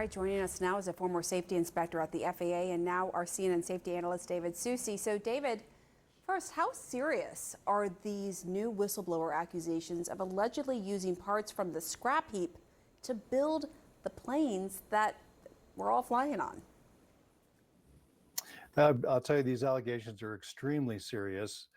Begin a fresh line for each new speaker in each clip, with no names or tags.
right, joining us now is a former safety inspector at the FAA and now our CNN safety analyst, David Susi. So, David, first, how serious are these new whistleblower accusations of allegedly using parts from the scrap heap to build the planes that we're all flying on?
I'll tell you, these allegations are extremely serious.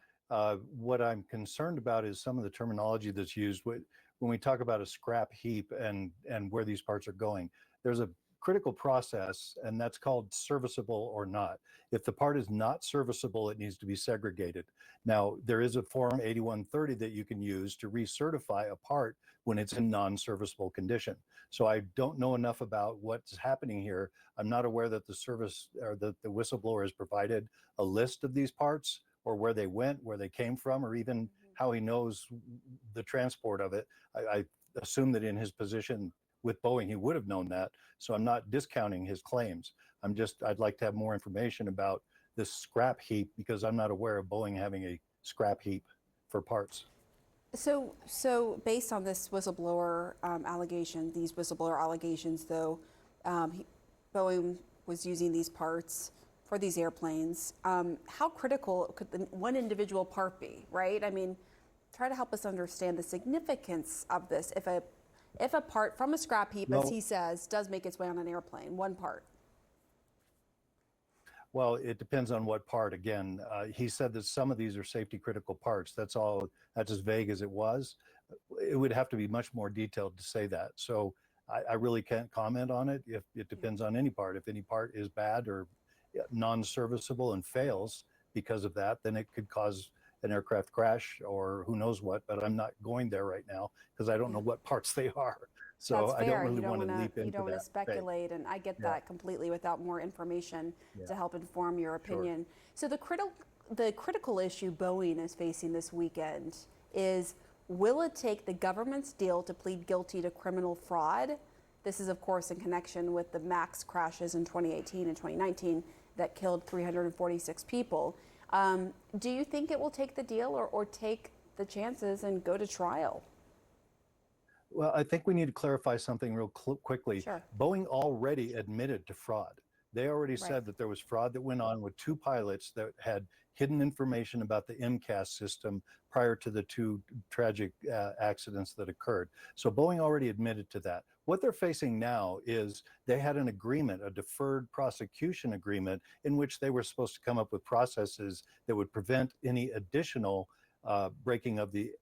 What I'm concerned about is some of the terminology that's used when we talk about a scrap heap and where these parts are going. There's a critical process, and that's called serviceable or not. If the part is not serviceable, it needs to be segregated. Now, there is a Form 8130 that you can use to recertify a part when it's in non-serviceable condition. So I don't know enough about what's happening here. I'm not aware that the service or the whistleblower has provided a list of these parts or where they went, where they came from, or even how he knows the transport of it. I assume that in his position with Boeing, he would have known that. So I'm not discounting his claims. I'd like to have more information about this scrap heap because I'm not aware of Boeing having a scrap heap for parts.
So based on this whistleblower these whistleblower allegations, though, Boeing was using these parts for these airplanes. How critical could one individual part be, right? I mean, try to help us understand the significance of this. If a part from a scrap heap, as he says, does make its way on an airplane, one part.
Well, it depends on what part. Again, he said that some of these are safety critical parts. That's as vague as it was. It would have to be much more detailed to say that. So I really can't comment on it. If it depends on any part. If any part is bad or non-serviceable and fails because of that, then it could cause an aircraft crash or who knows what, but I'm not going there right now because I don't know what parts they are. So I don't really want to leap into that.
You don't want to speculate, and I get that completely without more information to help inform your opinion. So the critical issue Boeing is facing this weekend is, will it take the government's deal to plead guilty to criminal fraud? This is, of course, in connection with the MAX crashes in 2018 and 2019 that killed 346 people. Do you think it will take the deal or take the chances and go to trial?
Well, I think we need to clarify something real quickly.
Sure.
Boeing already admitted to fraud. They already said that there was fraud that went on with two pilots that had hidden information about the MCAS system prior to the two tragic accidents that occurred. So Boeing already admitted to that. What they're facing now is they had an agreement, a deferred prosecution agreement, in which they were supposed to come up with processes that would prevent any additional breaking of the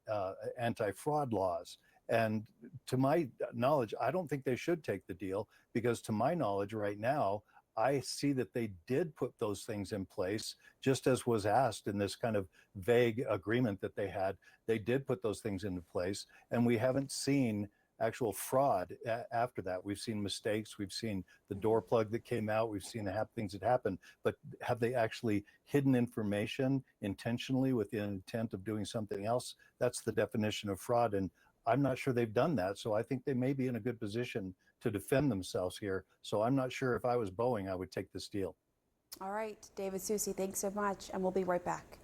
anti-fraud laws. And to my knowledge, I don't think they should take the deal because to my knowledge right now, I see that they did put those things in place, just as was asked in this kind of vague agreement that they had. They did put those things into place, and we haven't seen actual fraud after that. We've seen mistakes, we've seen the door plug that came out, we've seen things that happened, but have they actually hidden information intentionally with the intent of doing something else? That's the definition of fraud, and I'm not sure they've done that. So I think they may be in a good position to defend themselves here. So I'm not sure if I was Boeing, I would take this deal.
All right, David Susi, thanks so much, and we'll be right back.